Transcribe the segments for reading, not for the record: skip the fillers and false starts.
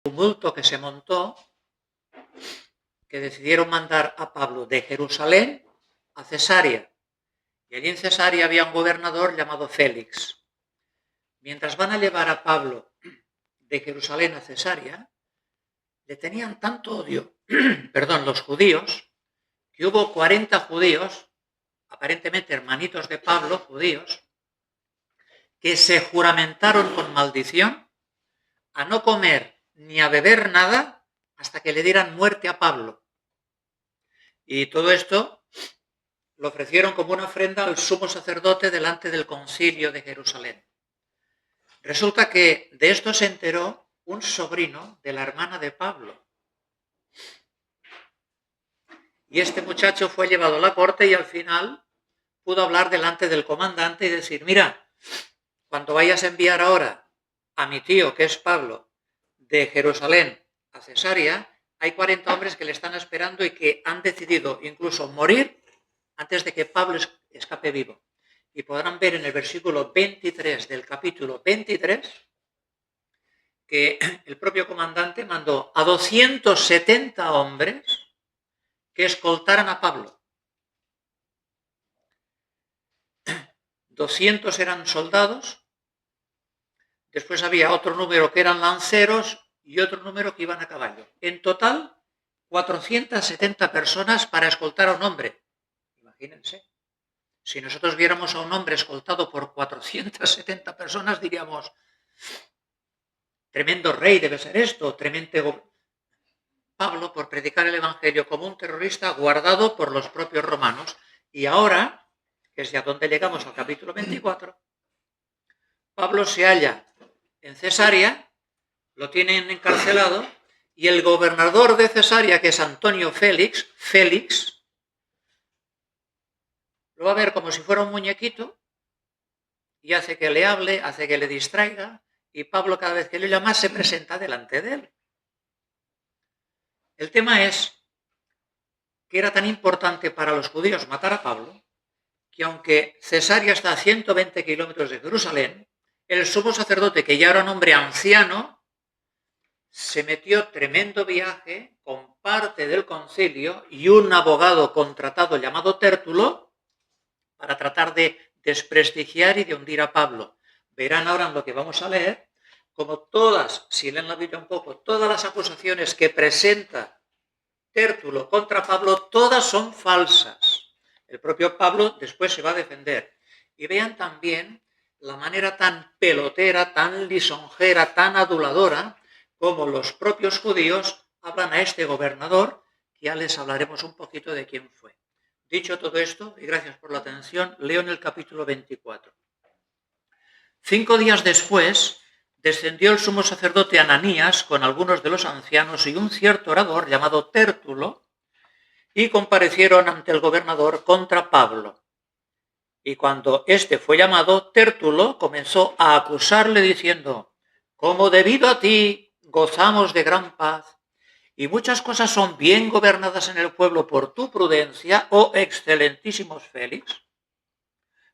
tumulto que se montó, que decidieron mandar a Pablo de Jerusalén a Cesarea. Y allí en Cesarea había un gobernador llamado Félix. Mientras van a llevar a Pablo de Jerusalén a Cesarea, le tenían tanto odio, los judíos, que hubo 40 judíos, aparentemente hermanitos de Pablo, judíos, que se juramentaron con maldición a no comer ni a beber nada hasta que le dieran muerte a Pablo. Y todo esto lo ofrecieron como una ofrenda al sumo sacerdote delante del concilio de Jerusalén. Resulta que de esto se enteró un sobrino de la hermana de Pablo. Y este muchacho fue llevado a la corte y al final pudo hablar delante del comandante y decir: mira, cuando vayas a enviar ahora a mi tío, que es Pablo, de Jerusalén a Cesarea, hay 40 hombres que le están esperando y que han decidido incluso morir antes de que Pablo escape vivo. Y podrán ver en el versículo 23 del capítulo 23 que el propio comandante mandó a 270 hombres que escoltaran a Pablo. 200 eran soldados, después había otro número que eran lanceros y otro número que iban a caballo. En total, 470 personas para escoltar a un hombre. Imagínense. Si nosotros viéramos a un hombre escoltado por 470 personas, diríamos: tremendo rey debe ser esto, tremendo... Pablo, por predicar el evangelio como un terrorista, guardado por los propios romanos. Y ahora, que es ya donde llegamos al capítulo 24, Pablo se halla en Cesarea, lo tienen encarcelado, y el gobernador de Cesarea, que es Antonio Félix, lo va a ver como si fuera un muñequito y hace que le hable, hace que le distraiga, y Pablo, cada vez que le llama, se presenta delante de él. El tema es que era tan importante para los judíos matar a Pablo, que aunque Cesarea está a 120 kilómetros de Jerusalén, el sumo sacerdote, que ya era un hombre anciano, se metió tremendo viaje con parte del concilio y un abogado contratado llamado Tértulo para tratar de desprestigiar y de hundir a Pablo. Verán ahora en lo que vamos a leer como todas, si leen la Biblia un poco, todas las acusaciones que presenta Tértulo contra Pablo, todas son falsas. El propio Pablo después se va a defender. Y vean también la manera tan pelotera, tan lisonjera, tan aduladora, como los propios judíos hablan a este gobernador, que ya les hablaremos un poquito de quién fue. Dicho todo esto, y gracias por la atención, leo en el capítulo 24. 5 días después, descendió el sumo sacerdote Ananías con algunos de los ancianos y un cierto orador llamado Tértulo, y comparecieron ante el gobernador contra Pablo. Y cuando éste fue llamado, Tértulo comenzó a acusarle diciendo: como debido a ti gozamos de gran paz, y muchas cosas son bien gobernadas en el pueblo por tu prudencia, oh excelentísimos Félix,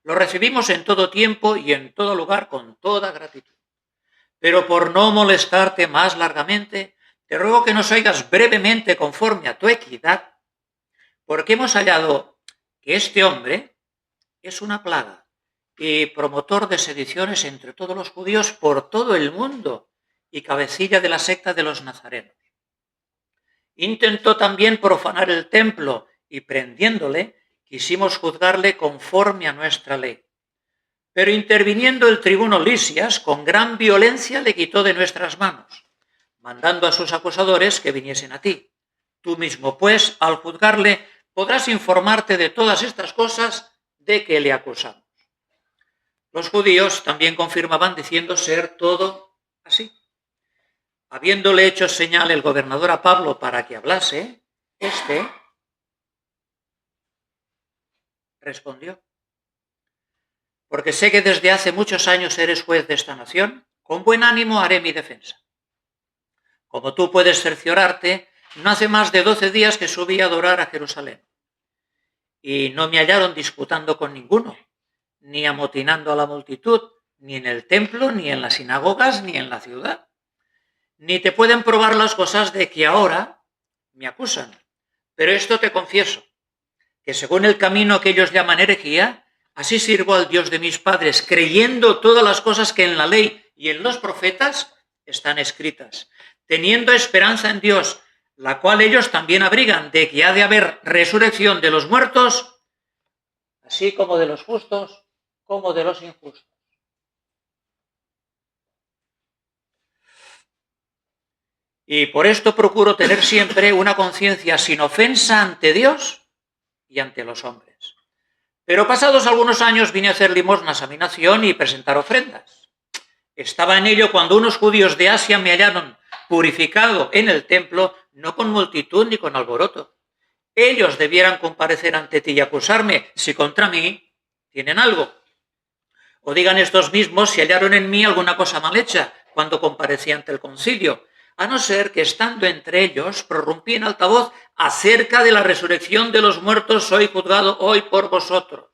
lo recibimos en todo tiempo y en todo lugar con toda gratitud. Pero por no molestarte más largamente, te ruego que nos oigas brevemente conforme a tu equidad, porque hemos hallado que este hombre es una plaga y promotor de sediciones entre todos los judíos por todo el mundo y cabecilla de la secta de los nazarenos. Intentó también profanar el templo y prendiéndole, quisimos juzgarle conforme a nuestra ley. Pero interviniendo el tribuno Lisias, con gran violencia le quitó de nuestras manos, mandando a sus acusadores que viniesen a ti. Tú mismo, pues, al juzgarle, podrás informarte de todas estas cosas de que le acusamos. Los judíos también confirmaban diciendo ser todo así. Habiéndole hecho señal el gobernador a Pablo para que hablase, éste respondió: porque sé que desde hace muchos años eres juez de esta nación, con buen ánimo haré mi defensa. Como tú puedes cerciorarte, no hace más de 12 días que subí a adorar a Jerusalén. Y no me hallaron disputando con ninguno, ni amotinando a la multitud, ni en el templo, ni en las sinagogas, ni en la ciudad. ni te pueden probar las cosas de que ahora me acusan. Pero esto te confieso, que según el camino que ellos llaman herejía, así sirvo al Dios de mis padres, creyendo todas las cosas que en la ley y en los profetas están escritas, teniendo esperanza en Dios, la cual ellos también abrigan, de que ha de haber resurrección de los muertos, así como de los justos, como de los injustos. Y por esto procuro tener siempre una conciencia sin ofensa ante Dios y ante los hombres. Pero pasados algunos años vine a hacer limosnas a mi nación y presentar ofrendas. Estaba en ello cuando unos judíos de Asia me hallaron purificado en el templo, no con multitud ni con alboroto. Ellos debieran comparecer ante ti y acusarme si contra mí tienen algo. O digan estos mismos si hallaron en mí alguna cosa mal hecha cuando comparecí ante el concilio, a no ser que estando entre ellos prorrumpí en alta voz acerca de la resurrección de los muertos, soy juzgado hoy por vosotros.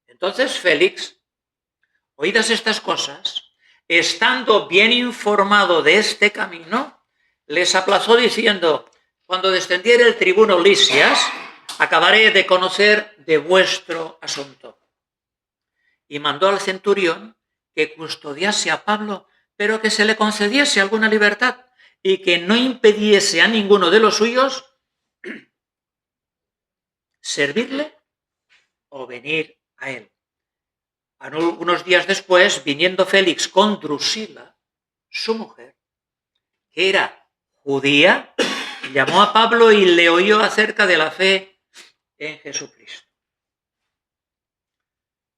Entonces Félix, oídas estas cosas, estando bien informado de este camino, les aplazó diciendo, cuando descendiere el tribuno Lisias, acabaré de conocer de vuestro asunto. Y mandó al centurión que custodiase a Pablo, pero que se le concediese alguna libertad y que no impidiese a ninguno de los suyos servirle o venir a él. Unos días después, viniendo Félix con Drusila, su mujer, que era judía, llamó a Pablo y le oyó acerca de la fe en Jesucristo.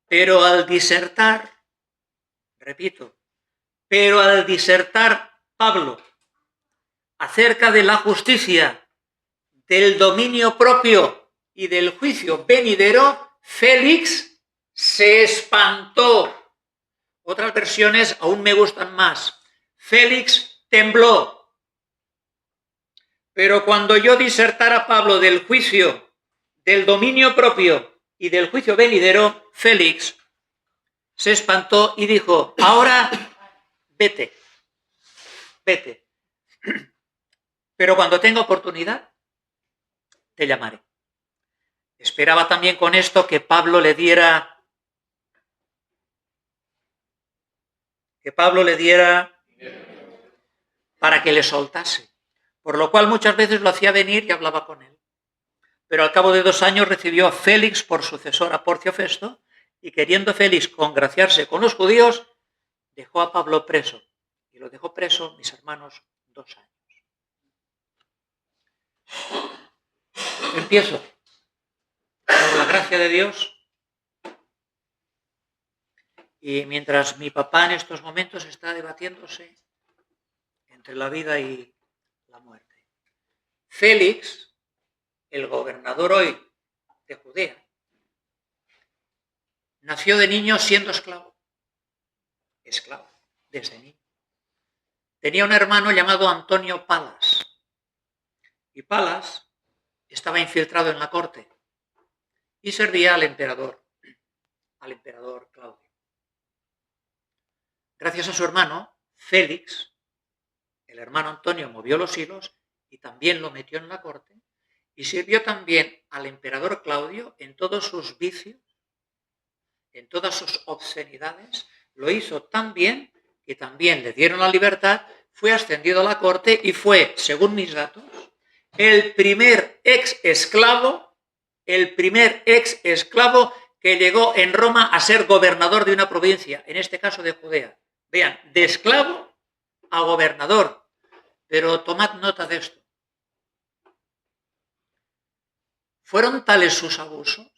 Pero al disertar, repito, pero al disertar Pablo acerca de la justicia, del dominio propio y del juicio venidero, Félix se espantó. Otras versiones aún me gustan más. Félix tembló. Pero cuando yo disertara a Pablo del juicio, del dominio propio y del juicio venidero, Félix se espantó y dijo, ahora vete, vete. Pero cuando tenga oportunidad, te llamaré. Esperaba también con esto que Pablo le diera para que le soltase, por lo cual muchas veces lo hacía venir y hablaba con él. Pero al cabo de 2 años recibió a Félix por sucesor a Porcio Festo, y queriendo Félix congraciarse con los judíos, dejó a Pablo preso. Y lo dejó preso, mis hermanos, 2 años. Empiezo. Por la gracia de Dios. Y mientras mi papá en estos momentos está debatiéndose entre la vida y la muerte. Félix, el gobernador hoy de Judea, nació de niño siendo esclavo, desde niño. Tenía un hermano llamado Antonio Palas, y Palas estaba infiltrado en la corte y servía al emperador Claudio. Gracias a su hermano, Félix, el hermano Antonio movió los hilos y también lo metió en la corte y sirvió también al emperador Claudio en todos sus vicios, en todas sus obscenidades. Lo hizo tan bien que también le dieron la libertad, fue ascendido a la corte y fue, según mis datos, el primer ex esclavo que llegó en Roma a ser gobernador de una provincia, en este caso de Judea. Vean, de esclavo a gobernador. Pero tomad nota de esto. Fueron tales sus abusos,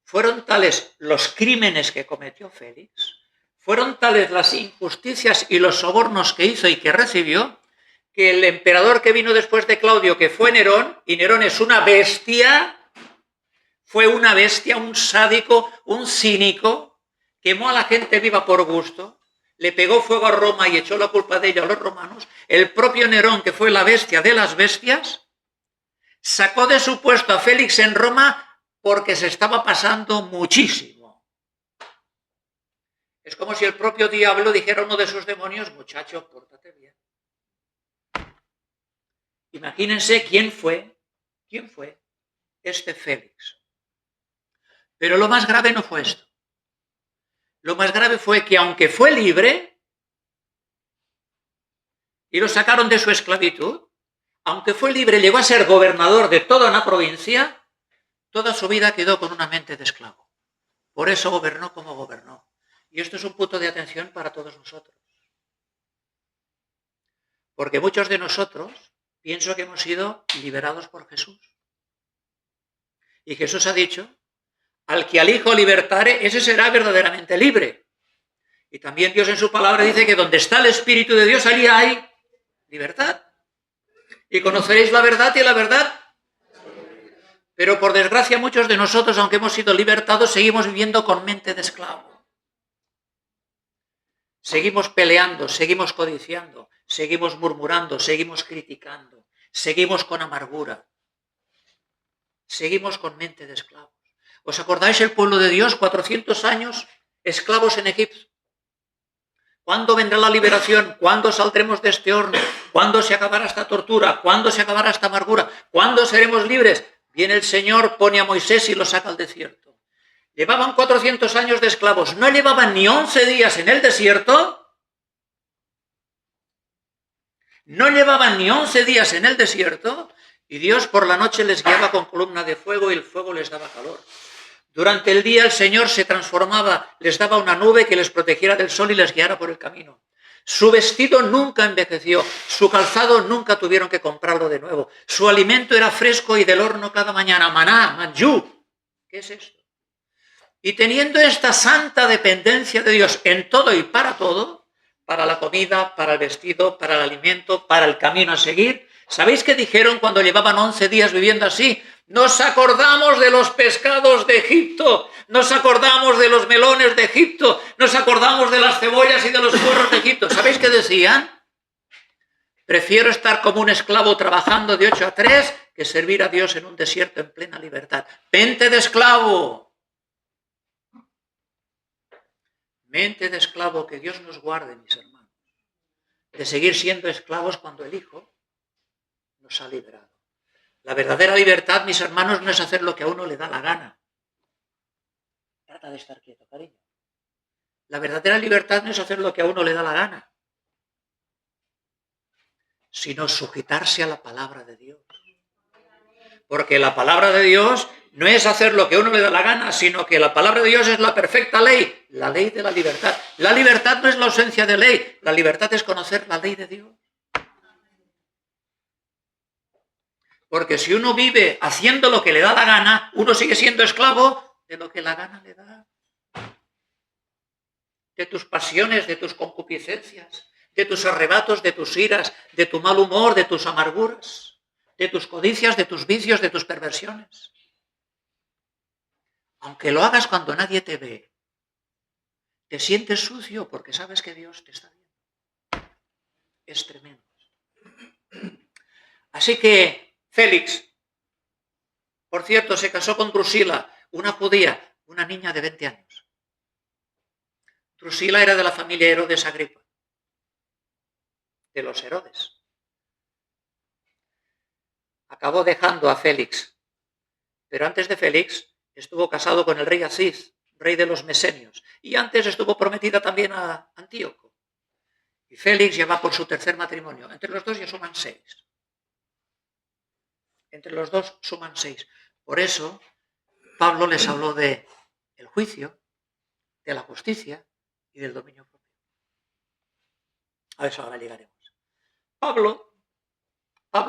fueron tales los crímenes que cometió Félix, fueron tales las injusticias y los sobornos que hizo y que recibió, que el emperador que vino después de Claudio, que fue Nerón, y Nerón es una bestia, fue una bestia, un sádico, un cínico, quemó a la gente viva por gusto, le pegó fuego a Roma y echó la culpa de ello a los romanos. El propio Nerón, que fue la bestia de las bestias, sacó de su puesto a Félix en Roma porque se estaba pasando muchísimo. Es como si el propio diablo dijera a uno de sus demonios, muchacho, pórtate bien. Imagínense quién fue este Félix. Pero lo más grave no fue esto. Lo más grave fue que aunque fue libre y lo sacaron de su esclavitud, aunque fue libre, llegó a ser gobernador de toda una provincia, toda su vida quedó con una mente de esclavo. Por eso gobernó como gobernó. Y esto es un punto de atención para todos nosotros. Porque muchos de nosotros pienso que hemos sido liberados por Jesús. Y Jesús ha dicho, al que al Hijo libertare, ese será verdaderamente libre. Y también Dios en su palabra dice que donde está el Espíritu de Dios, allí hay libertad. Y conoceréis la verdad y la verdad. Pero por desgracia muchos de nosotros, aunque hemos sido libertados, seguimos viviendo con mente de esclavo. Seguimos peleando, seguimos codiciando, seguimos murmurando, seguimos criticando, seguimos con amargura. Seguimos con mente de esclavos. ¿Os acordáis el pueblo de Dios? 400 años esclavos en Egipto. ¿Cuándo vendrá la liberación? ¿Cuándo saldremos de este horno? ¿Cuándo se acabará esta tortura? ¿Cuándo se acabará esta amargura? ¿Cuándo seremos libres? Viene el Señor, pone a Moisés y lo saca al desierto. Llevaban 400 años de esclavos. No llevaban ni 11 días en el desierto. No llevaban ni 11 días en el desierto. Y Dios por la noche les guiaba con columna de fuego y el fuego les daba calor. Durante el día el Señor se transformaba, les daba una nube que les protegiera del sol y les guiara por el camino. Su vestido nunca envejeció, su calzado nunca tuvieron que comprarlo de nuevo. Su alimento era fresco y del horno cada mañana. Maná, manjú. ¿Qué es esto? Y teniendo esta santa dependencia de Dios en todo y para todo, para la comida, para el vestido, para el alimento, para el camino a seguir, ¿sabéis qué dijeron cuando llevaban 11 días viviendo así? Nos acordamos de los pescados de Egipto, nos acordamos de los melones de Egipto, nos acordamos de las cebollas y de los puerros de Egipto. ¿Sabéis qué decían? Prefiero estar como un esclavo trabajando de 8 a 3 que servir a Dios en un desierto en plena libertad. Mente de esclavo. Mente de esclavo, que Dios nos guarde, mis hermanos, de seguir siendo esclavos cuando el Hijo nos ha liberado. La verdadera libertad, mis hermanos, no es hacer lo que a uno le da la gana. Trata de estar quieto, cariño. La verdadera libertad no es hacer lo que a uno le da la gana, sino sujetarse a la palabra de Dios. Porque la palabra de Dios no es hacer lo que a uno le da la gana, sino que la palabra de Dios es la perfecta ley, la ley de la libertad. La libertad no es la ausencia de ley, la libertad es conocer la ley de Dios. Porque si uno vive haciendo lo que le da la gana, uno sigue siendo esclavo de lo que la gana le da. De tus pasiones, de tus concupiscencias, de tus arrebatos, de tus iras, de tu mal humor, de tus amarguras, de tus codicias, de tus vicios, de tus perversiones. Aunque lo hagas cuando nadie te ve, te sientes sucio porque sabes que Dios te está viendo. Es tremendo. Así que Félix, por cierto, se casó con Drusila, una judía, una niña de 20 años. Drusila era de la familia Herodes Agripa, de los Herodes. Acabó dejando a Félix, pero antes de Félix estuvo casado con el rey Asís, rey de los Mesenios, y antes estuvo prometida también a Antíoco. Y Félix ya va por su tercer matrimonio. Entre los dos ya suman 6. Entre los dos suman 6. Por eso Pablo les habló de el juicio, de la justicia y del dominio propio. A eso ahora llegaremos. Pablo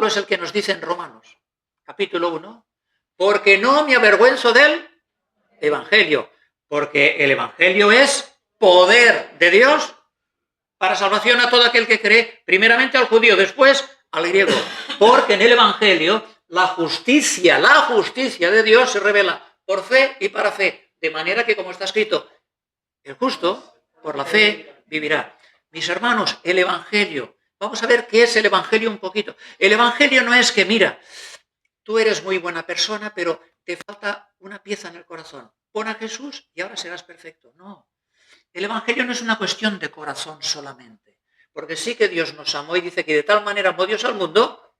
es el que nos dice en Romanos, capítulo 1, porque no me avergüenzo del Evangelio, porque el Evangelio es poder de Dios para salvación a todo aquel que cree, primeramente al judío, después al griego, porque en el Evangelio la justicia de Dios se revela por fe y para fe, de manera que, como está escrito, el justo por la fe vivirá. Mis hermanos, el Evangelio, vamos a ver qué es el Evangelio un poquito. El Evangelio no es que, mira, tú eres muy buena persona, pero te falta una pieza en el corazón. Pon a Jesús y ahora serás perfecto. No. El Evangelio no es una cuestión de corazón solamente. Porque sí que Dios nos amó y dice que de tal manera amó Dios al mundo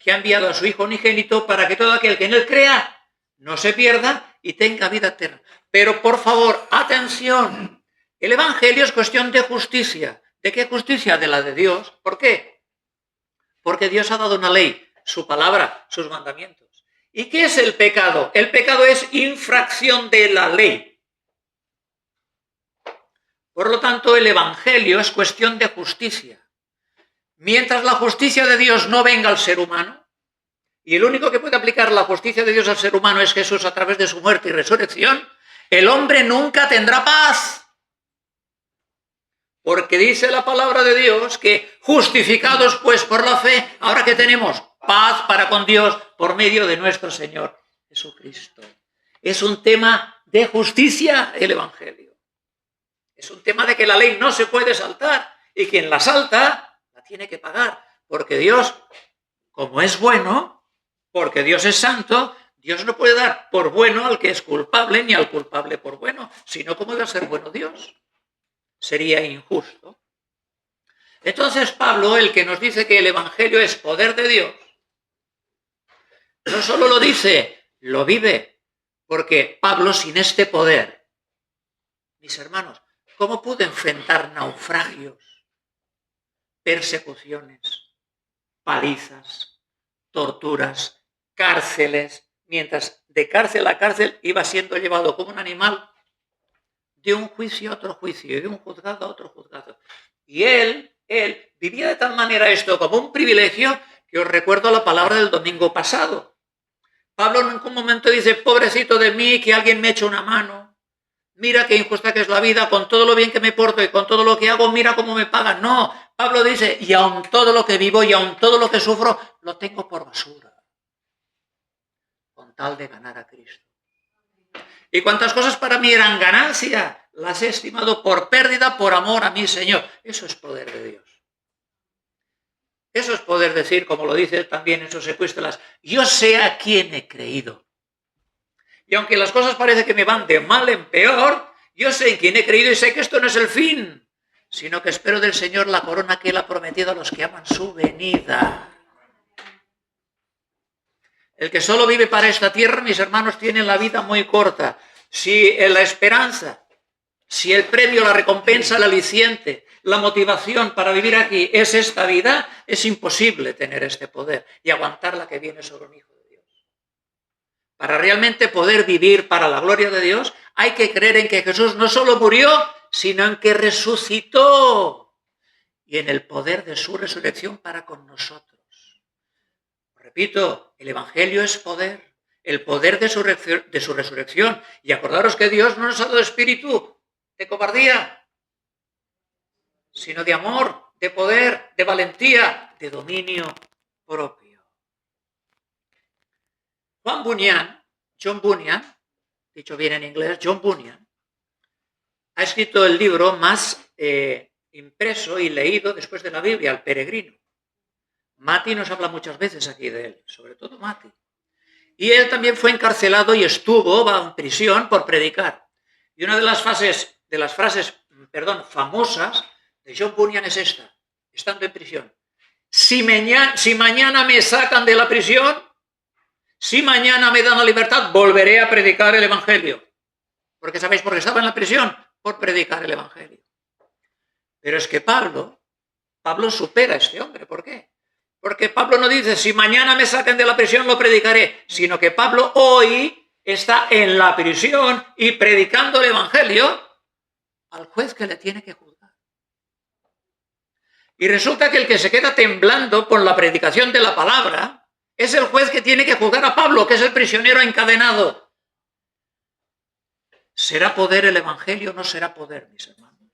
que ha enviado a su Hijo unigénito para que todo aquel que en él crea no se pierda y tenga vida eterna. Pero por favor, atención, el Evangelio es cuestión de justicia. ¿De qué justicia? De la de Dios. ¿Por qué? Porque Dios ha dado una ley, su palabra, sus mandamientos. ¿Y qué es el pecado? El pecado es infracción de la ley. Por lo tanto, el Evangelio es cuestión de justicia. Mientras la justicia de Dios no venga al ser humano, y el único que puede aplicar la justicia de Dios al ser humano es Jesús a través de su muerte y resurrección, el hombre nunca tendrá paz. Porque dice la palabra de Dios que justificados pues por la fe, ahora que tenemos paz para con Dios por medio de nuestro Señor Jesucristo. Es un tema de justicia el Evangelio. Es un tema de que la ley no se puede saltar y quien la salta la tiene que pagar. Porque Dios, como es bueno, porque Dios es santo, Dios no puede dar por bueno al que es culpable ni al culpable por bueno, sino ¿cómo debe ser bueno Dios? Sería injusto. Entonces Pablo, el que nos dice que el Evangelio es poder de Dios, no solo lo dice, lo vive, porque Pablo sin este poder, mis hermanos, ¿cómo pudo enfrentar naufragios, persecuciones, palizas, torturas, cárceles, mientras de cárcel a cárcel iba siendo llevado como un animal de un juicio a otro juicio, de un juzgado a otro juzgado? Y él vivía de tal manera esto como un privilegio que os recuerdo la palabra del domingo pasado. Pablo en un momento dice, pobrecito de mí, que alguien me eche una mano. Mira qué injusta que es la vida, con todo lo bien que me porto y con todo lo que hago, mira cómo me pagan. No, Pablo dice, y aun todo lo que vivo y aun todo lo que sufro, lo tengo por basura, con tal de ganar a Cristo. Y cuantas cosas para mí eran ganancia, las he estimado por pérdida por amor a mi Señor. Eso es poder de Dios. Eso es poder decir, como lo dice también en sus epístolas, yo sé a quién he creído. Y aunque las cosas parece que me van de mal en peor, yo sé en quién he creído y sé que esto no es el fin, sino que espero del Señor la corona que Él ha prometido a los que aman su venida. El que solo vive para esta tierra, mis hermanos, tiene la vida muy corta. Si la esperanza, si el premio, la recompensa, el aliciente, la motivación para vivir aquí es esta vida, es imposible tener este poder y aguantar la que viene sobre un hijo de Dios. Para realmente poder vivir para la gloria de Dios, hay que creer en que Jesús no solo murió, sino en que resucitó y en el poder de su resurrección para con nosotros. Repito, el Evangelio es poder, el poder de su resurrección. Y acordaros que Dios no nos ha dado espíritu de cobardía, sino de amor, de poder, de valentía, de dominio propio. John Bunyan, dicho bien en inglés, John Bunyan, ha escrito el libro más impreso y leído después de la Biblia, El Peregrino. Mati nos habla muchas veces aquí de él, sobre todo Mati. Y él también fue encarcelado y estuvo en prisión por predicar. Y una de las frases famosas de John Bunyan es esta, estando en prisión. Si mañana me sacan de la prisión, si mañana me dan la libertad, volveré a predicar el Evangelio. Porque ¿sabéis por qué estaba en la prisión? Por predicar el Evangelio. Pero es que Pablo supera a este hombre. ¿Por qué? Porque Pablo no dice, si mañana me sacan de la prisión lo predicaré, sino que Pablo hoy está en la prisión y predicando el Evangelio al juez que le tiene que juzgar. Y resulta que el que se queda temblando por la predicación de la palabra es el juez que tiene que juzgar a Pablo, que es el prisionero encadenado. ¿Será poder el Evangelio o no será poder, mis hermanos?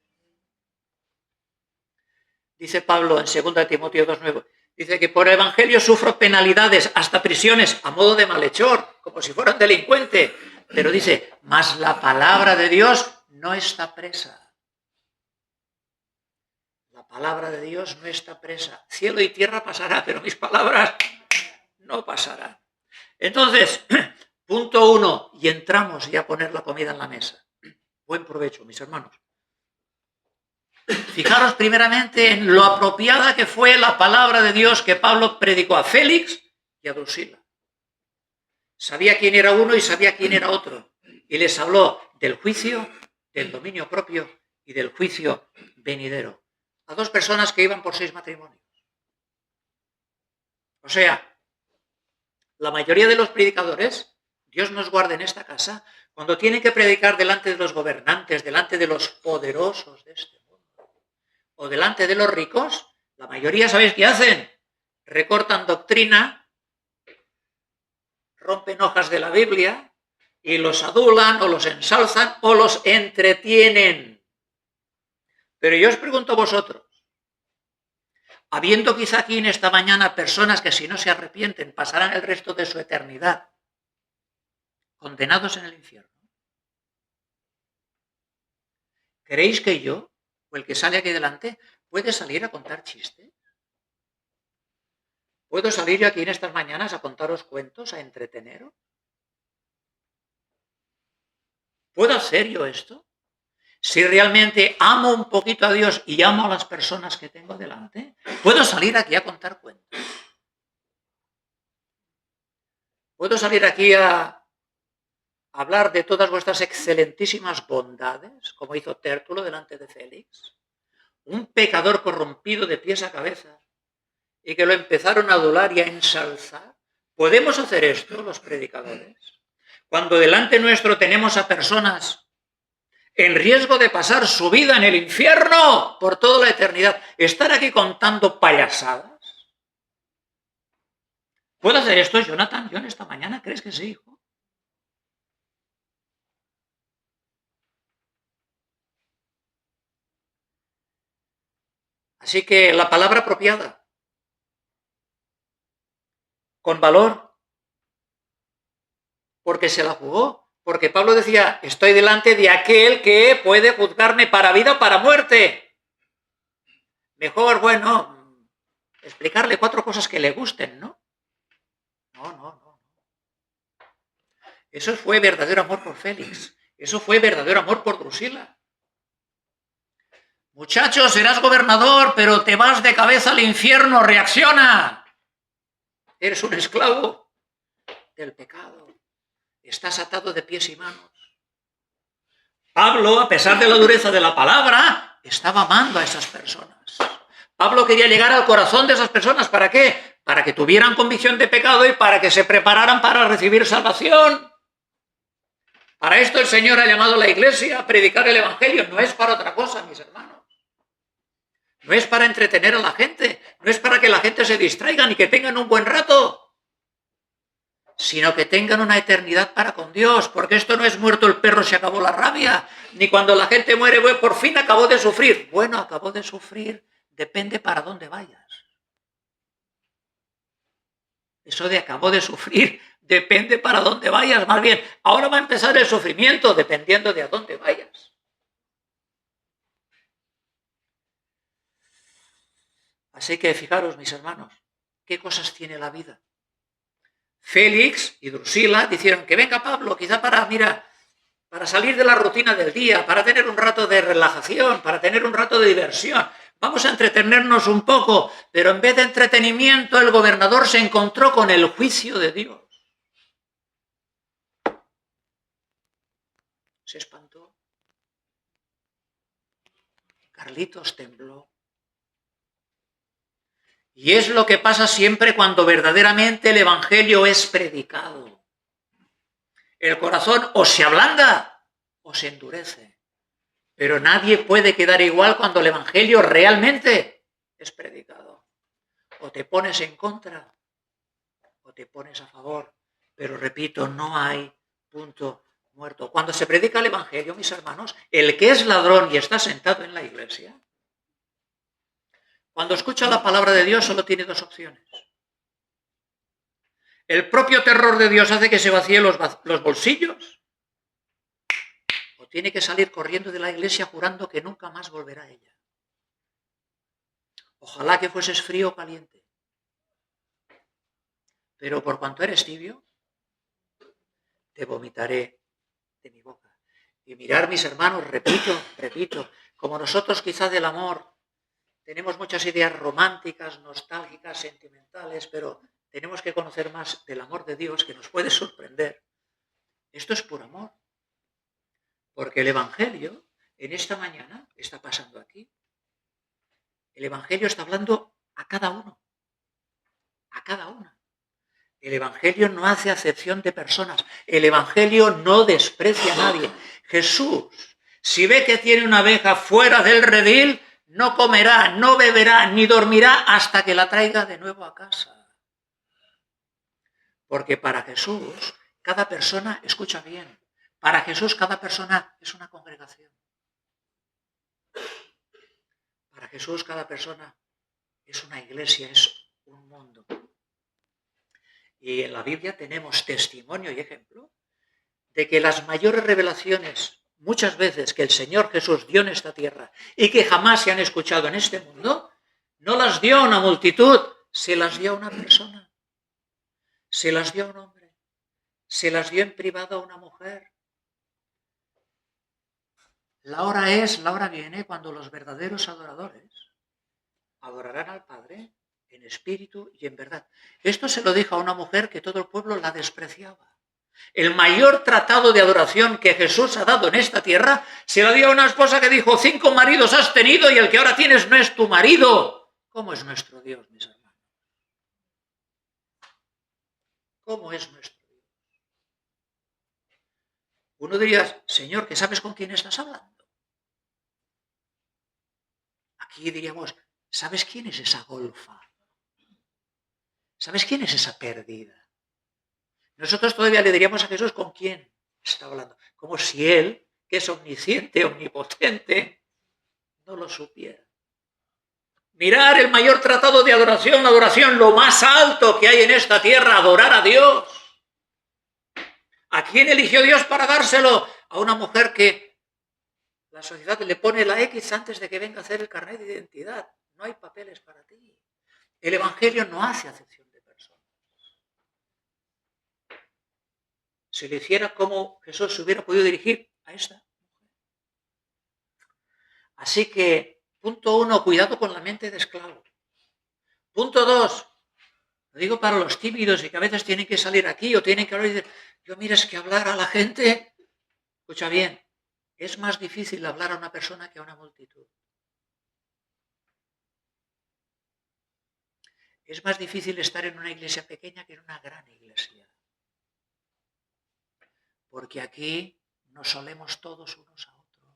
Dice Pablo en 2 Timoteo 2:9. Dice que por el Evangelio sufro penalidades, hasta prisiones, a modo de malhechor, como si fuera un delincuente. Pero dice, mas la palabra de Dios no está presa. La palabra de Dios no está presa. Cielo y tierra pasará, pero mis palabras no pasarán. Entonces, punto 1, y entramos ya a poner la comida en la mesa. Buen provecho, mis hermanos. Fijaros primeramente en lo apropiada que fue la palabra de Dios que Pablo predicó a Félix y a Drusila. Sabía quién era uno y sabía quién era otro. Y les habló del juicio, del dominio propio y del juicio venidero. A dos personas que iban por 6 matrimonios. O sea, la mayoría de los predicadores, Dios nos guarde en esta casa, cuando tienen que predicar delante de los gobernantes, delante de los poderosos de este mundo, o delante de los ricos, la mayoría, ¿sabéis qué hacen? Recortan doctrina, rompen hojas de la Biblia y los adulan o los ensalzan o los entretienen. Pero yo os pregunto a vosotros, habiendo quizá aquí en esta mañana personas que si no se arrepienten pasarán el resto de su eternidad condenados en el infierno, ¿creéis que yo, o el que sale aquí delante, puede salir a contar chistes? ¿Puedo salir yo aquí en estas mañanas a contaros cuentos, a entreteneros? ¿Puedo hacer yo esto? Si realmente amo un poquito a Dios y amo a las personas que tengo delante, ¿puedo salir aquí a contar cuentos? ¿Puedo salir aquí a hablar de todas vuestras excelentísimas bondades, como hizo Tértulo delante de Félix? Un pecador corrompido de pies a cabeza, y que lo empezaron a adular y a ensalzar. ¿Podemos hacer esto los predicadores? Cuando delante nuestro tenemos a personas en riesgo de pasar su vida en el infierno por toda la eternidad, ¿estar aquí contando payasadas? ¿Puedo hacer esto, Jonathan? ¿Yo en esta mañana? ¿Crees que sí, hijo? Así que la palabra apropiada, con valor, porque se la jugó. Porque Pablo decía, estoy delante de aquel que puede juzgarme para vida o para muerte. Mejor, bueno, explicarle 4 cosas que le gusten, ¿no? No. Eso fue verdadero amor por Félix. Eso fue verdadero amor por Drusila. Muchacho, serás gobernador, pero te vas de cabeza al infierno, reacciona. Eres un esclavo del pecado. Estás atado de pies y manos. Pablo, a pesar de la dureza de la palabra, estaba amando a esas personas. Pablo quería llegar al corazón de esas personas. ¿Para qué? Para que tuvieran convicción de pecado y para que se prepararan para recibir salvación. Para esto el Señor ha llamado a la iglesia a predicar el Evangelio. No es para otra cosa, mis hermanos. No es para entretener a la gente. No es para que la gente se distraiga ni que tengan un buen rato, sino que tengan una eternidad para con Dios, porque esto no es muerto el perro, se acabó la rabia, ni cuando la gente muere, bueno, por fin acabó de sufrir. Bueno, acabó de sufrir, depende para dónde vayas. Eso de acabó de sufrir, depende para dónde vayas, más bien, ahora va a empezar el sufrimiento, dependiendo de a dónde vayas. Así que fijaros, mis hermanos, qué cosas tiene la vida. Félix y Drusila dijeron que venga Pablo, quizá para salir de la rutina del día, para tener un rato de relajación, para tener un rato de diversión. Vamos a entretenernos un poco, pero en vez de entretenimiento, el gobernador se encontró con el juicio de Dios. Se espantó. Carlitos tembló. Y es lo que pasa siempre cuando verdaderamente el Evangelio es predicado. El corazón o se ablanda o se endurece. Pero nadie puede quedar igual cuando el Evangelio realmente es predicado. O te pones en contra o te pones a favor. Pero repito, no hay punto muerto. Cuando se predica el Evangelio, mis hermanos, el que es ladrón y está sentado en la iglesia, cuando escucha la palabra de Dios solo tiene 2 opciones. El propio terror de Dios hace que se vacíe los bolsillos, o tiene que salir corriendo de la iglesia jurando que nunca más volverá a ella. Ojalá que fueses frío o caliente. Pero por cuanto eres tibio, te vomitaré de mi boca. Y mirar, mis hermanos, repito, como nosotros quizá del amor tenemos muchas ideas románticas, nostálgicas, sentimentales, pero tenemos que conocer más del amor de Dios, que nos puede sorprender. Esto es por amor. Porque el Evangelio, en esta mañana, está pasando aquí. El Evangelio está hablando a cada uno. A cada una. El Evangelio no hace acepción de personas. El Evangelio no desprecia a nadie. Jesús, si ve que tiene una abeja fuera del redil, no comerá, no beberá, ni dormirá hasta que la traiga de nuevo a casa. Porque para Jesús, cada persona, escucha bien, para Jesús cada persona es una congregación. Para Jesús cada persona es una iglesia, es un mundo. Y en la Biblia tenemos testimonio y ejemplo de que las mayores revelaciones, muchas veces que el Señor Jesús dio en esta tierra y que jamás se han escuchado en este mundo, no las dio a una multitud, se las dio a una persona, se las dio a un hombre, se las dio en privado a una mujer. La hora viene cuando los verdaderos adoradores adorarán al Padre en espíritu y en verdad. Esto se lo dijo a una mujer que todo el pueblo la despreciaba. El mayor tratado de adoración que Jesús ha dado en esta tierra se lo dio a una esposa que dijo: 5 maridos has tenido y el que ahora tienes no es tu marido. ¿Cómo es nuestro Dios, mis hermanos? ¿Cómo es nuestro Dios? Uno diría: Señor, ¿que sabes con quién estás hablando? Aquí diríamos: ¿sabes quién es esa golfa? ¿Sabes quién es esa perdida? Nosotros todavía le diríamos a Jesús con quién está hablando, como si Él, que es omnisciente, omnipotente, no lo supiera. Mirar el mayor tratado de adoración, la adoración, lo más alto que hay en esta tierra, adorar a Dios. ¿A quién eligió Dios para dárselo? A una mujer que la sociedad le pone la X antes de que venga a hacer el carnet de identidad. No hay papeles para ti. El Evangelio no hace acepción de personas. Si le hiciera como Jesús se hubiera podido dirigir a esta mujer. Así que, punto 1, cuidado con la mente de esclavo. Punto 2, lo digo para los tímidos y que a veces tienen que salir aquí o tienen que hablar y decir: yo mira, es que hablar a la gente, escucha bien, es más difícil hablar a una persona que a una multitud. Es más difícil estar en una iglesia pequeña que en una gran iglesia. Porque aquí nos solemos todos unos a otros.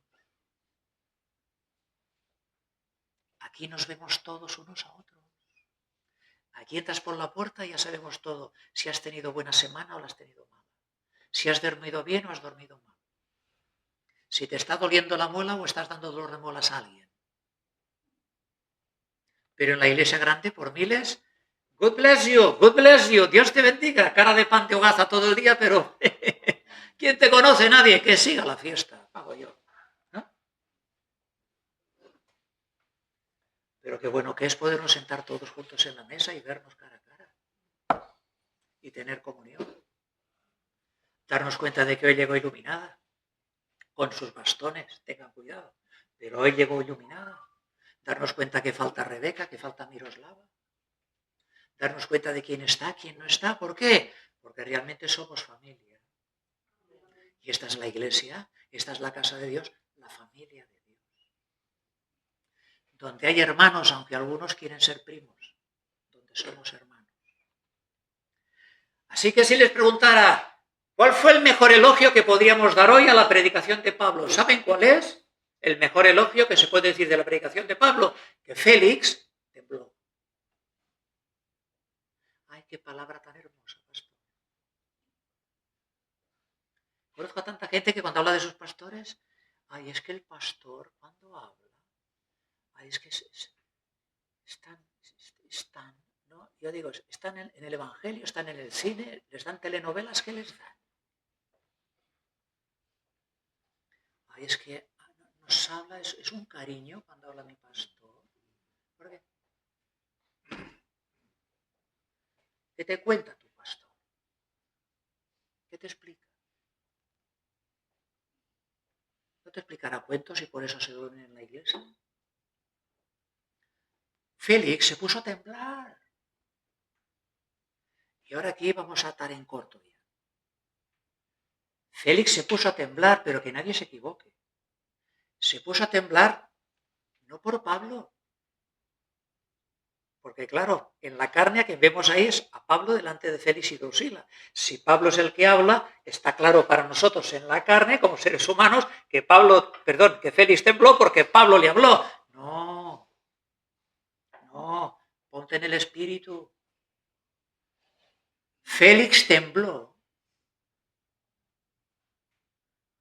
Aquí nos vemos todos unos a otros. Aquí entras por la puerta y ya sabemos todo. Si has tenido buena semana o la has tenido mala. Si has dormido bien o has dormido mal. Si te está doliendo la muela o estás dando dolor de muelas a alguien. Pero en la iglesia grande, por miles, God bless you, Dios te bendiga, cara de pan de hogaza todo el día, pero ¿quién te conoce? Nadie, que siga la fiesta, pago yo. ¿No? Pero qué bueno que es podernos sentar todos juntos en la mesa y vernos cara a cara. Y tener comunión. Darnos cuenta de que hoy llegó iluminada, con sus bastones, tengan cuidado, pero hoy llegó iluminada. Darnos cuenta que falta Rebeca, que falta Miroslava. Darnos cuenta de quién está, quién no está. ¿Por qué? Porque realmente somos familia. Y esta es la iglesia, esta es la casa de Dios, la familia de Dios. Donde hay hermanos, aunque algunos quieren ser primos, donde somos hermanos. Así que si les preguntara, ¿cuál fue el mejor elogio que podríamos dar hoy a la predicación de Pablo? ¿Saben cuál es? El mejor elogio que se puede decir de la predicación de Pablo, que Félix tembló. ¡Ay, qué palabra tan hermosa, pastor! Conozco a tanta gente que cuando habla de sus pastores, ay, es que el pastor cuando habla, ay, es que están, ¿no? Yo digo, están en el Evangelio, están en el cine, les dan telenovelas, ¿qué les dan? Ay, es que nos habla, es un cariño cuando habla mi pastor. ¿Por qué? ¿Qué te cuenta tu pastor? ¿Qué te explica? ¿No te explicará cuentos y por eso se duermen en la iglesia? Félix se puso a temblar. Y ahora aquí vamos a atar en corto ya. Félix se puso a temblar, pero que nadie se equivoque. Se puso a temblar no por Pablo, porque claro, en la carne a quien vemos ahí es a Pablo delante de Félix y Drusila. Si Pablo es el que habla, está claro para nosotros en la carne, como seres humanos, que Félix tembló porque Pablo le habló. No, ponte en el espíritu. Félix tembló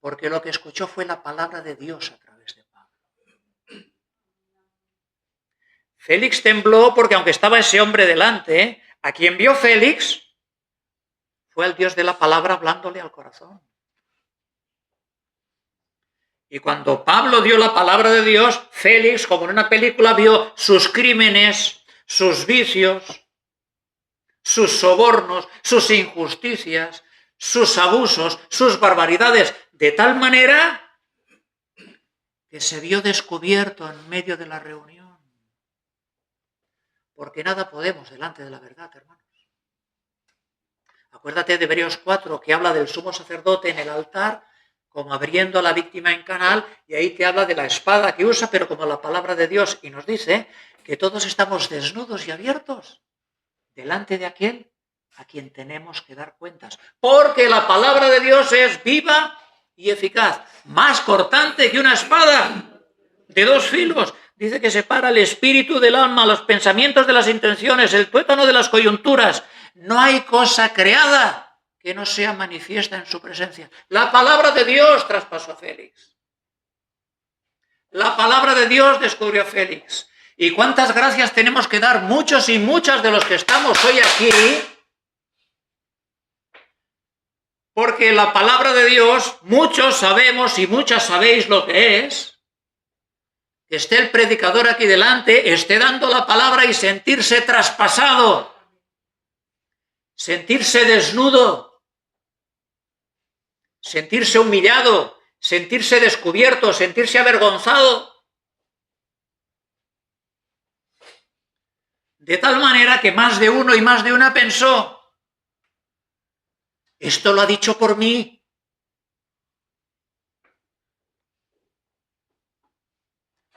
porque lo que escuchó fue la palabra de Dios a través de Pablo. Félix tembló porque aunque estaba ese hombre delante, a quien vio Félix fue el Dios de la palabra hablándole al corazón. Y cuando Pablo dio la palabra de Dios, Félix, como en una película, vio sus crímenes, sus vicios, sus sobornos, sus injusticias, sus abusos, sus barbaridades, de tal manera que se vio descubierto en medio de la reunión. Porque nada podemos delante de la verdad, hermanos. Acuérdate de Hebreos 4, que habla del sumo sacerdote en el altar, como abriendo a la víctima en canal, y ahí te habla de la espada que usa, pero como la palabra de Dios, y nos dice que todos estamos desnudos y abiertos delante de aquel a quien tenemos que dar cuentas. Porque la palabra de Dios es viva y eficaz, más cortante que una espada de dos filos. Dice que separa el espíritu del alma, los pensamientos de las intenciones, el tuétano de las coyunturas. No hay cosa creada que no sea manifiesta en su presencia. La palabra de Dios traspasó a Félix. La palabra de Dios descubrió a Félix. Y cuántas gracias tenemos que dar muchos y muchas de los que estamos hoy aquí, porque la palabra de Dios, muchos sabemos y muchas sabéis lo que es, que esté el predicador aquí delante, esté dando la palabra y sentirse traspasado, sentirse desnudo, sentirse humillado, sentirse descubierto, sentirse avergonzado. De tal manera que más de uno y más de una pensó, esto lo ha dicho por mí.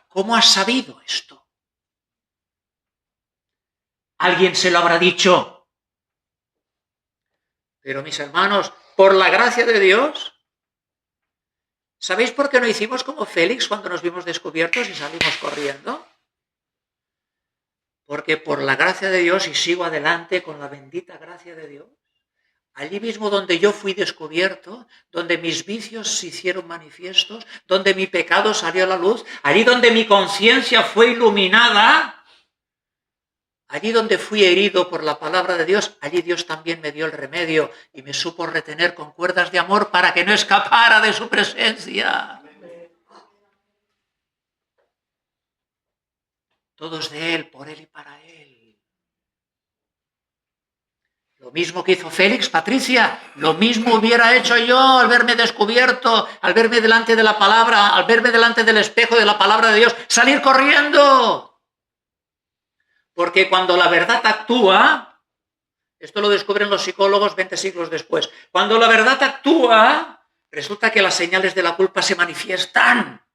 ¿Cómo has sabido esto? ¿Alguien se lo habrá dicho? Pero mis hermanos, por la gracia de Dios, ¿sabéis por qué no hicimos como Félix cuando nos vimos descubiertos y salimos corriendo? Porque por la gracia de Dios, y sigo adelante con la bendita gracia de Dios, allí mismo donde yo fui descubierto, donde mis vicios se hicieron manifiestos, donde mi pecado salió a la luz, allí donde mi conciencia fue iluminada, allí donde fui herido por la palabra de Dios, allí Dios también me dio el remedio y me supo retener con cuerdas de amor para que no escapara de su presencia. Todo es de Él, por Él y para Él. Lo mismo que hizo Félix, Patricia, lo mismo hubiera hecho yo al verme descubierto, al verme delante de la palabra, al verme delante del espejo de la palabra de Dios, salir corriendo. Porque cuando la verdad actúa, esto lo descubren los psicólogos 20 siglos después, cuando la verdad actúa, resulta que las señales de la culpa se manifiestan.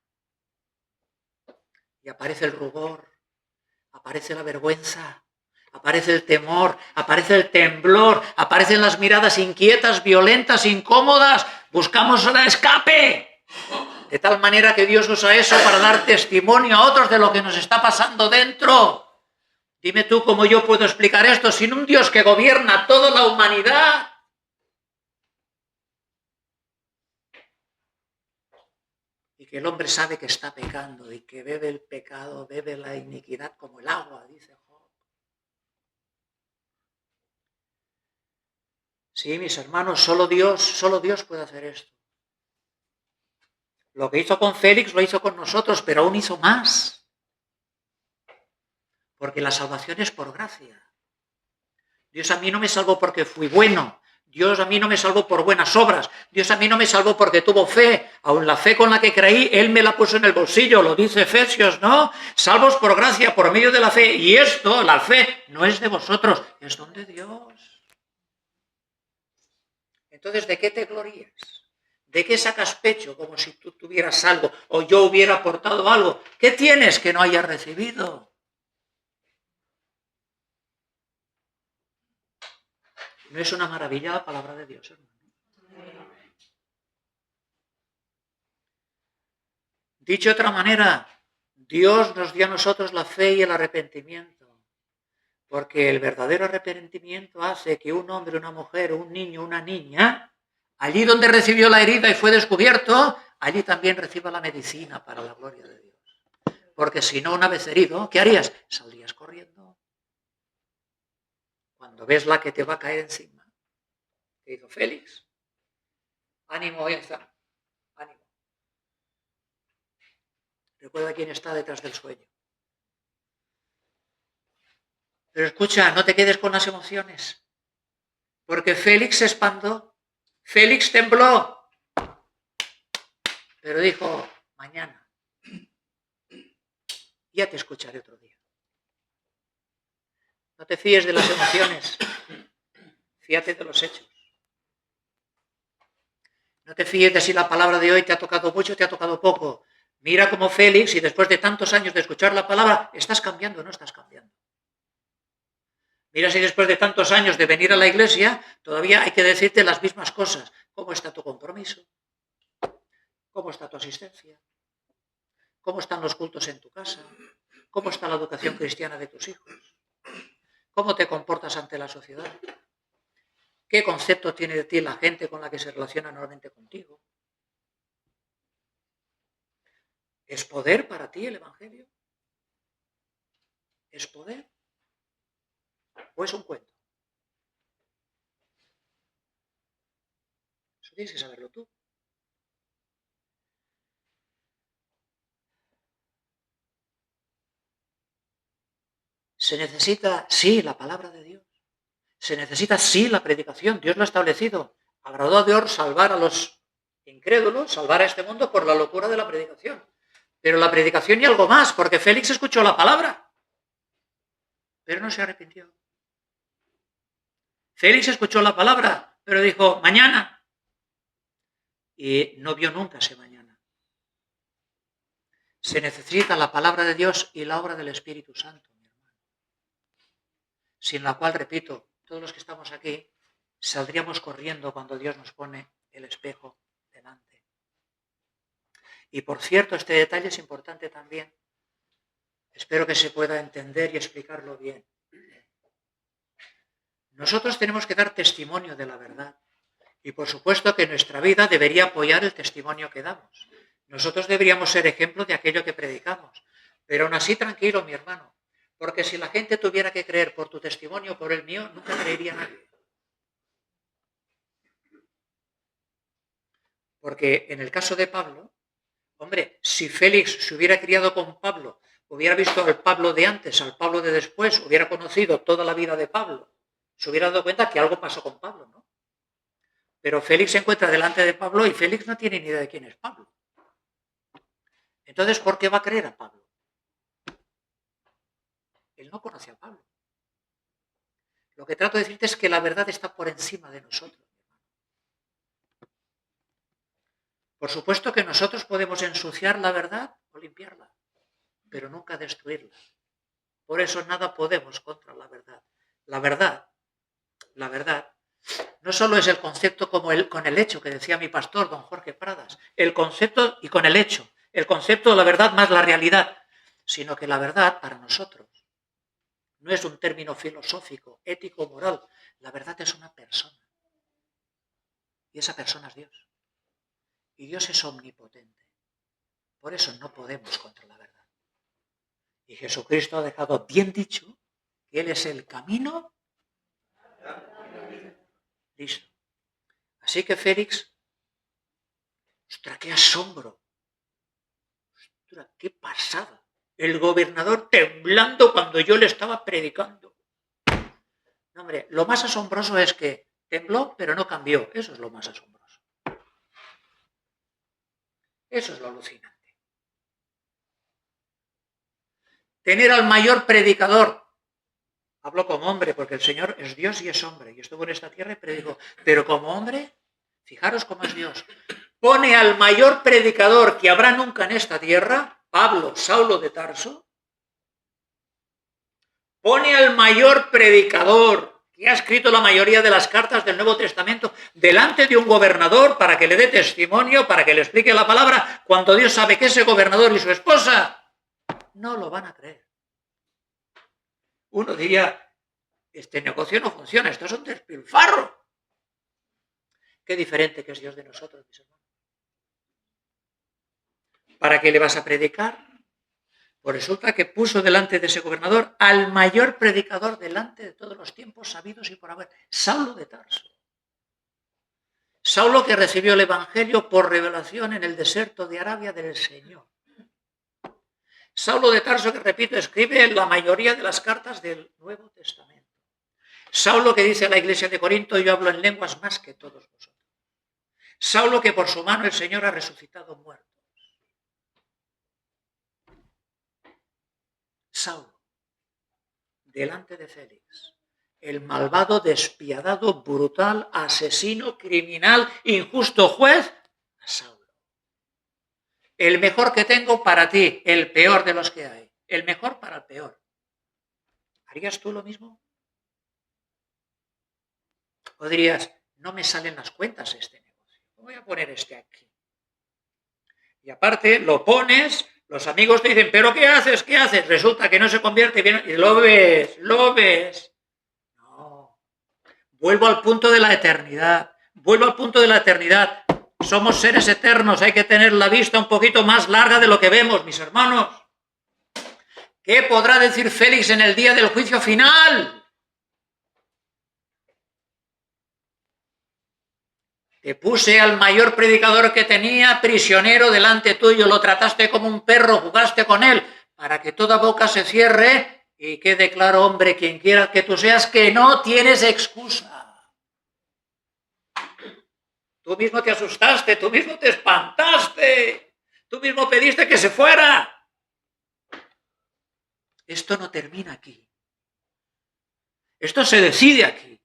Y aparece el rubor, aparece la vergüenza, aparece el temor, aparece el temblor, aparecen las miradas inquietas, violentas, incómodas. Buscamos el escape. De tal manera que Dios usa eso para dar testimonio a otros de lo que nos está pasando dentro. Dime tú cómo yo puedo explicar esto sin un Dios que gobierna toda la humanidad. Y que el hombre sabe que está pecando y que bebe el pecado, bebe la iniquidad como el agua, dice Job. Sí, mis hermanos, solo Dios puede hacer esto. Lo que hizo con Félix lo hizo con nosotros, pero aún hizo más. Porque la salvación es por gracia. Dios a mí no me salvó porque fui bueno. Dios a mí no me salvó por buenas obras. Dios a mí no me salvó porque tuvo fe. Aún la fe con la que creí, Él me la puso en el bolsillo. Lo dice Efesios, ¿no? Salvos por gracia, por medio de la fe. Y esto, la fe, no es de vosotros, es don de Dios. Entonces, ¿de qué te glorías? ¿De qué sacas pecho como si tú tuvieras algo o yo hubiera aportado algo? ¿Qué tienes que no hayas recibido? ¿No es una maravilla la palabra de Dios, hermano? Dicho de otra manera, Dios nos dio a nosotros la fe y el arrepentimiento, porque el verdadero arrepentimiento hace que un hombre, una mujer, un niño, una niña, allí donde recibió la herida y fue descubierto, allí también reciba la medicina para la gloria de Dios. Porque si no, una vez herido, ¿qué harías? Saldrías corriendo. Cuando ves la que te va a caer encima. ¿Qué hizo Félix? Ánimo, ya está. Ánimo. Recuerda quién está detrás del sueño. Pero escucha, no te quedes con las emociones. Porque Félix se espantó. Félix tembló. Pero dijo, mañana. Ya te escucharé otro día. No te fíes de las emociones. Fíate de los hechos. No te fíes de si la palabra de hoy te ha tocado mucho o te ha tocado poco. Mira cómo Félix, y después de tantos años de escuchar la palabra, ¿estás cambiando o no estás cambiando? Mira si después de tantos años de venir a la iglesia, todavía hay que decirte las mismas cosas. ¿Cómo está tu compromiso? ¿Cómo está tu asistencia? ¿Cómo están los cultos en tu casa? ¿Cómo está la educación cristiana de tus hijos? ¿Cómo te comportas ante la sociedad? ¿Qué concepto tiene de ti la gente con la que se relaciona normalmente contigo? ¿Es poder para ti el Evangelio? ¿Es poder? ¿O es un cuento? Eso tienes que saberlo tú. Se necesita, sí, la palabra de Dios. Se necesita, sí, la predicación. Dios lo ha establecido. Agradó a Dios salvar a los incrédulos, salvar a este mundo por la locura de la predicación. Pero la predicación y algo más, porque Félix escuchó la palabra, pero no se arrepintió. Félix escuchó la palabra, pero dijo, mañana. Y no vio nunca ese mañana. Se necesita la palabra de Dios y la obra del Espíritu Santo, mi hermano. Sin la cual, repito, todos los que estamos aquí saldríamos corriendo cuando Dios nos pone el espejo delante. Y por cierto, este detalle es importante también. Espero que se pueda entender y explicarlo bien. Nosotros tenemos que dar testimonio de la verdad. Y por supuesto que nuestra vida debería apoyar el testimonio que damos. Nosotros deberíamos ser ejemplo de aquello que predicamos. Pero aún así, tranquilo, mi hermano. Porque si la gente tuviera que creer por tu testimonio o por el mío, nunca creería nadie. Porque en el caso de Pablo, hombre, si Félix se hubiera criado con Pablo, hubiera visto al Pablo de antes, al Pablo de después, hubiera conocido toda la vida de Pablo, se hubiera dado cuenta que algo pasó con Pablo, ¿no? Pero Félix se encuentra delante de Pablo y Félix no tiene ni idea de quién es Pablo. Entonces, ¿por qué va a creer a Pablo? Él no conoce a Pablo. Lo que trato de decirte es que la verdad está por encima de nosotros. Por supuesto que nosotros podemos ensuciar la verdad o limpiarla, pero nunca destruirla. Por eso nada podemos contra la verdad. La verdad, no solo es el concepto con el hecho que decía mi pastor, don Jorge Pradas, el concepto y con el hecho, el concepto de la verdad más la realidad, sino que la verdad para nosotros no es un término filosófico, ético, moral. La verdad es una persona. Y esa persona es Dios. Y Dios es omnipotente. Por eso no podemos contra la verdad. Y Jesucristo ha dejado bien dicho que Él es el camino. Listo. Así que Félix, ostras, qué asombro. Ostras, qué pasada. El gobernador temblando cuando yo le estaba predicando. No, hombre, lo más asombroso es que tembló, pero no cambió. Eso es lo más asombroso. Eso es lo alucinante. Tener al mayor predicador. Hablo como hombre, porque el Señor es Dios y es hombre. Y estuvo en esta tierra y predicó. Pero como hombre, Fijaros cómo es Dios. Pone al mayor predicador que habrá nunca en esta tierra, Pablo, Saulo de Tarso, pone al mayor predicador que ha escrito la mayoría de las cartas del Nuevo Testamento delante de un gobernador para que le dé testimonio, para que le explique la palabra, cuando Dios sabe que ese gobernador y su esposa no lo van a creer. Uno diría, este negocio no funciona, esto es un despilfarro. Qué diferente que es Dios de nosotros, mis hermanos. ¿Para qué le vas a predicar? Pues resulta que puso delante de ese gobernador al mayor predicador delante de todos los tiempos sabidos y por haber, Saulo de Tarso. Saulo que recibió el Evangelio por revelación en el desierto de Arabia del Señor. Saulo de Tarso que, repito, escribe la mayoría de las cartas del Nuevo Testamento. Saulo que dice a la iglesia de Corinto, yo hablo en lenguas más que todos vosotros. Saulo que por su mano el Señor ha resucitado muertos. Saulo, delante de Félix, el malvado, despiadado, brutal, asesino, criminal, injusto juez, a Saulo. El mejor que tengo para ti, el peor de los que hay. El mejor para el peor. ¿Harías tú lo mismo? O dirías, no me salen las cuentas este negocio. Voy a poner este aquí. Y aparte, lo pones, los amigos te dicen, ¿pero qué haces? ¿Qué haces? Resulta que no se convierte bien. Y lo ves. No. Vuelvo al punto de la eternidad. Somos seres eternos, hay que tener la vista un poquito más larga de lo que vemos, mis hermanos. ¿Qué podrá decir Félix en el día del juicio final? Te puse al mayor predicador que tenía prisionero delante tuyo, lo trataste como un perro, jugaste con él, para que toda boca se cierre y quede claro, hombre, quien quiera que tú seas, que no tienes excusa. Tú mismo te asustaste, tú mismo te espantaste, tú mismo pediste que se fuera. Esto no termina aquí. Esto se decide aquí.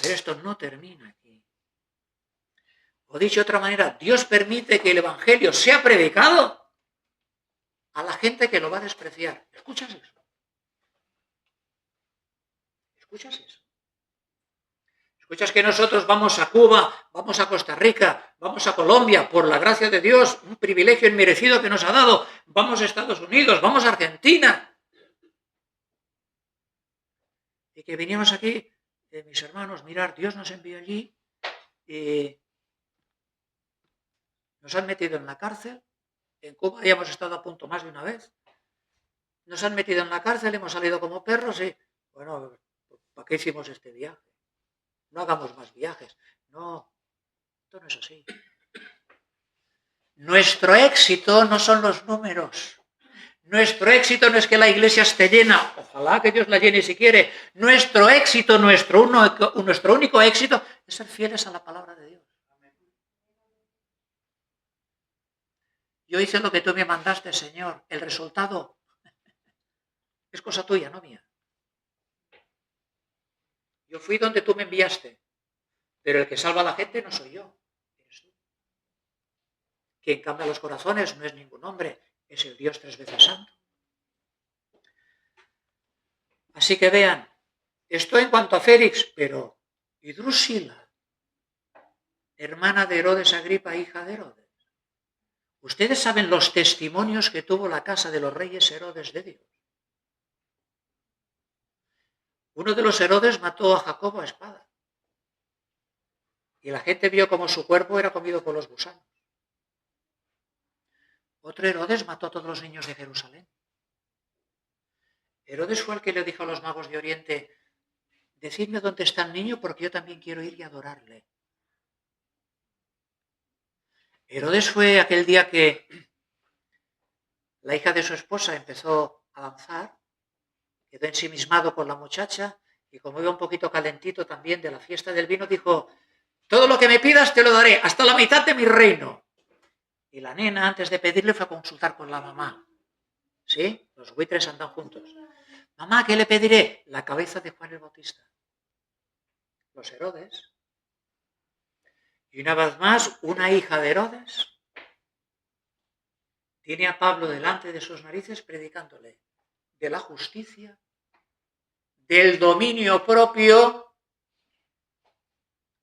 Pero esto no termina aquí. O dicho de otra manera, Dios permite que el Evangelio sea predicado a la gente que lo va a despreciar. ¿Escuchas eso? ¿Escuchas eso? ¿Escuchas que nosotros vamos a Cuba, vamos a Costa Rica, vamos a Colombia, por la gracia de Dios, un privilegio inmerecido que nos ha dado, vamos a Estados Unidos, vamos a Argentina? Y que veníamos aquí, mis hermanos, mirar, Dios nos envió allí y nos han metido en la cárcel. En Cuba ya hemos estado a punto más de una vez. Nos han metido en la cárcel, hemos salido como perros y, bueno, ¿para qué hicimos este viaje? No hagamos más viajes. No, esto no es así. Nuestro éxito no son los números. Nuestro éxito no es que la iglesia esté llena. Ojalá que Dios la llene si quiere. Nuestro éxito, nuestro único éxito es ser fieles a la palabra de Dios. Yo hice lo que tú me mandaste, Señor. El resultado es cosa tuya, no mía. Yo fui donde tú me enviaste, pero el que salva a la gente no soy yo, eres tú. Quien cambia los corazones no es ningún hombre, es el Dios tres veces santo. Así que vean, esto en cuanto a Félix, pero ¿y Drusila, hermana de Herodes Agripa, hija de Herodes? Ustedes saben los testimonios que tuvo la casa de los reyes Herodes de Dios. Uno de los Herodes mató a Jacobo a espada. Y la gente vio como su cuerpo era comido por los gusanos. Otro Herodes mató a todos los niños de Jerusalén. Herodes fue el que le dijo a los magos de Oriente, decidme dónde está el niño porque yo también quiero ir y adorarle. Herodes fue aquel día que la hija de su esposa empezó a danzar, quedó ensimismado con la muchacha y como iba un poquito calentito también de la fiesta del vino, dijo, todo lo que me pidas te lo daré, hasta la mitad de mi reino. Y la nena, antes de pedirle, fue a consultar con la mamá. ¿Sí? Los buitres andan juntos. Mamá, ¿qué le pediré? La cabeza de Juan el Bautista. Los Herodes Y una vez más, una hija de Herodes tiene a Pablo delante de sus narices predicándole de la justicia, del dominio propio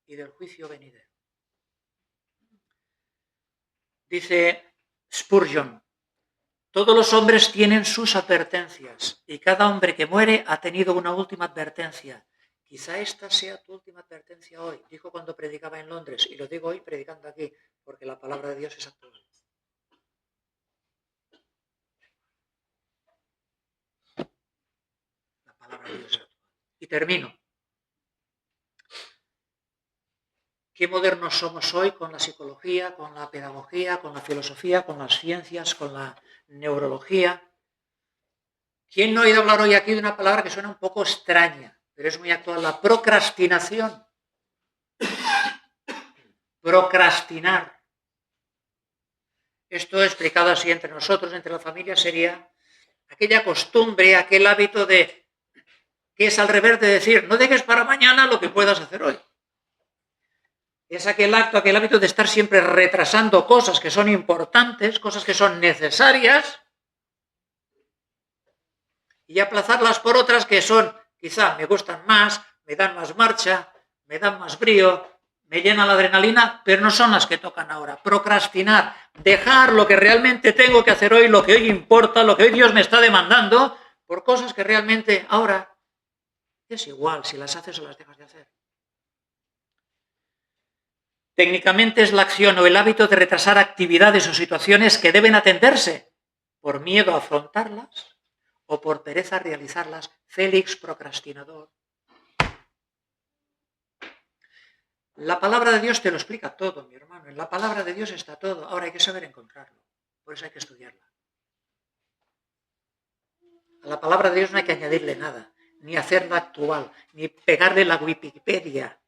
y del juicio venidero. Dice Spurgeon, todos los hombres tienen sus advertencias y cada hombre que muere ha tenido una última advertencia. Quizá esta sea tu última advertencia hoy, dijo cuando predicaba en Londres, y lo digo hoy predicando aquí, porque la palabra de Dios es actual. La palabra de Dios es actual. Y termino. Qué modernos somos hoy con la psicología, con la pedagogía, con la filosofía, con las ciencias, con la neurología. ¿Quién no ha oído hablar hoy aquí de una palabra que suena un poco extraña, pero es muy actual? La procrastinación. Procrastinar. Esto explicado así entre nosotros, entre la familia, sería aquella costumbre, aquel hábito de que es al revés de decir, no dejes para mañana lo que puedas hacer hoy. Es aquel acto, aquel hábito de estar siempre retrasando cosas que son importantes, cosas que son necesarias, y aplazarlas por otras que son, quizá me gustan más, me dan más marcha, me dan más brío, me llena la adrenalina, pero no son las que tocan ahora. Procrastinar, dejar lo que realmente tengo que hacer hoy, lo que hoy importa, lo que hoy Dios me está demandando, por cosas que realmente ahora es igual si las haces o las dejas de hacer. Técnicamente es la acción o el hábito de retrasar actividades o situaciones que deben atenderse por miedo a afrontarlas o por pereza a realizarlas. Félix procrastinador. La palabra de Dios te lo explica todo, mi hermano. En la palabra de Dios está todo. Ahora hay que saber encontrarlo. Por eso hay que estudiarla. A la palabra de Dios no hay que añadirle nada, ni hacerla actual, ni pegarle la Wikipedia.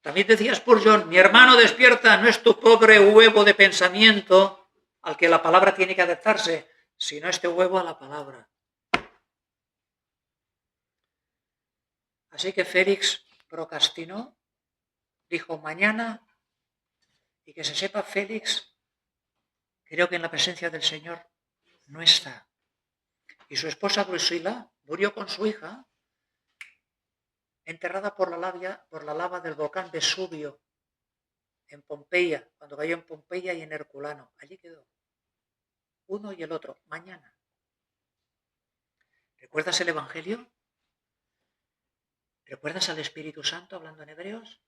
También decía Spurgeon, mi hermano despierta, no es tu pobre huevo de pensamiento al que la palabra tiene que adaptarse, sino este huevo a la palabra. Así que Félix procrastinó, dijo mañana, y que se sepa Félix, creo que en la presencia del Señor no está. Y su esposa Drusila murió con su hija, enterrada por la lava del volcán Vesubio, en Pompeya, cuando cayó en Pompeya y en Herculano. Allí quedó. Uno y el otro, mañana. ¿Recuerdas el Evangelio? ¿Recuerdas al Espíritu Santo hablando en Hebreos?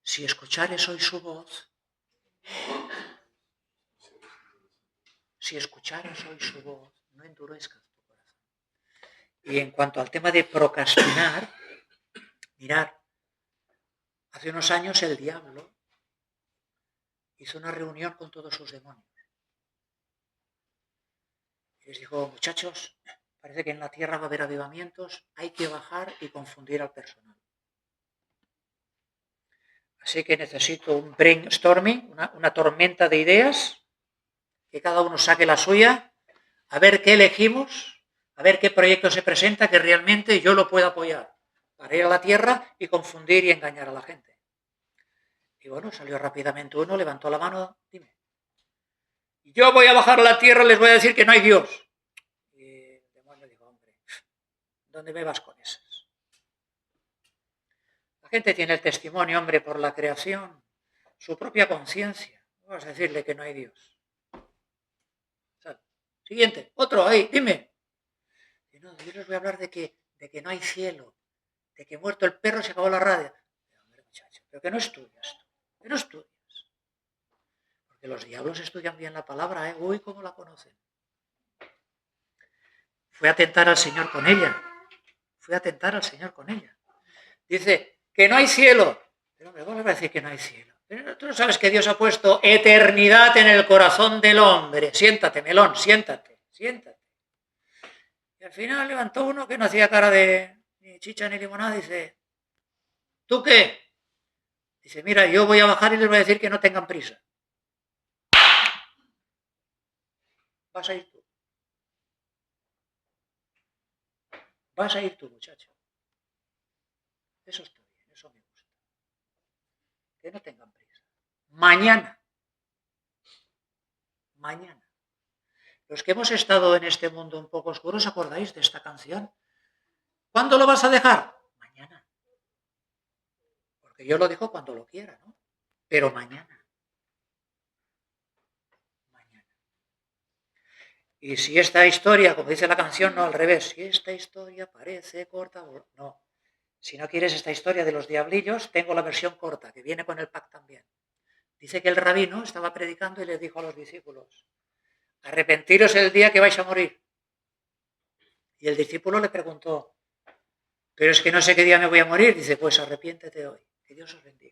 Si escuchares hoy su voz, no endurezcas tu corazón. Y en cuanto al tema de procrastinar, mirad, hace unos años el diablo hizo una reunión con todos sus demonios. Y les dijo, muchachos, parece que en la tierra va a haber avivamientos, hay que bajar y confundir al personal. Así que necesito un brainstorming, una tormenta de ideas, que cada uno saque la suya, a ver qué elegimos, a ver qué proyecto se presenta que realmente yo lo pueda apoyar, para ir a la tierra y confundir y engañar a la gente. Y bueno, salió rápidamente uno, levantó la mano, dime. Yo voy a bajar a la tierra, les voy a decir que no hay Dios. Y el demonio dijo, hombre, ¿dónde me vas con esas? La gente tiene el testimonio, hombre, por la creación, su propia conciencia. No vas a decirle que no hay Dios. Siguiente, otro ahí, dime. Y no, yo les voy a hablar de que no hay cielo, de que muerto el perro se acabó la radio. Pero, hombre, muchacho, pero que no estudias tú, que no estudias. Porque los diablos estudian bien la palabra, ¿eh? Uy, cómo la conocen. Fue a tentar al Señor con ella. Dice, que no hay cielo. Pero, hombre, ¿cómo le va a decir que no hay cielo? Pero tú no sabes que Dios ha puesto eternidad en el corazón del hombre. Siéntate, melón, siéntate. Y al final levantó uno que no hacía cara de ni chicha ni limonada y dice, ¿tú qué? Dice, mira, yo voy a bajar y les voy a decir que no tengan prisa. Vas a ir tú. Vas a ir tú, muchacho. Eso está bien, eso me gusta. que no tengan prisa. Mañana. Mañana. Los que hemos estado en este mundo un poco oscuro, ¿os acordáis de esta canción? ¿Cuándo lo vas a dejar? Mañana. Porque yo lo dejo cuando lo quiera, ¿no? Pero mañana. Mañana. Y si esta historia, como dice la canción, no al revés, si esta historia parece corta, no. Si no quieres esta historia de los diablillos, tengo la versión corta, que viene con el pack también. Dice que el rabino estaba predicando y le dijo a los discípulos, arrepentiros el día que vais a morir. Y el discípulo le preguntó, pero es que no sé qué día me voy a morir. Dice, pues arrepiéntete hoy. Que Dios os bendiga.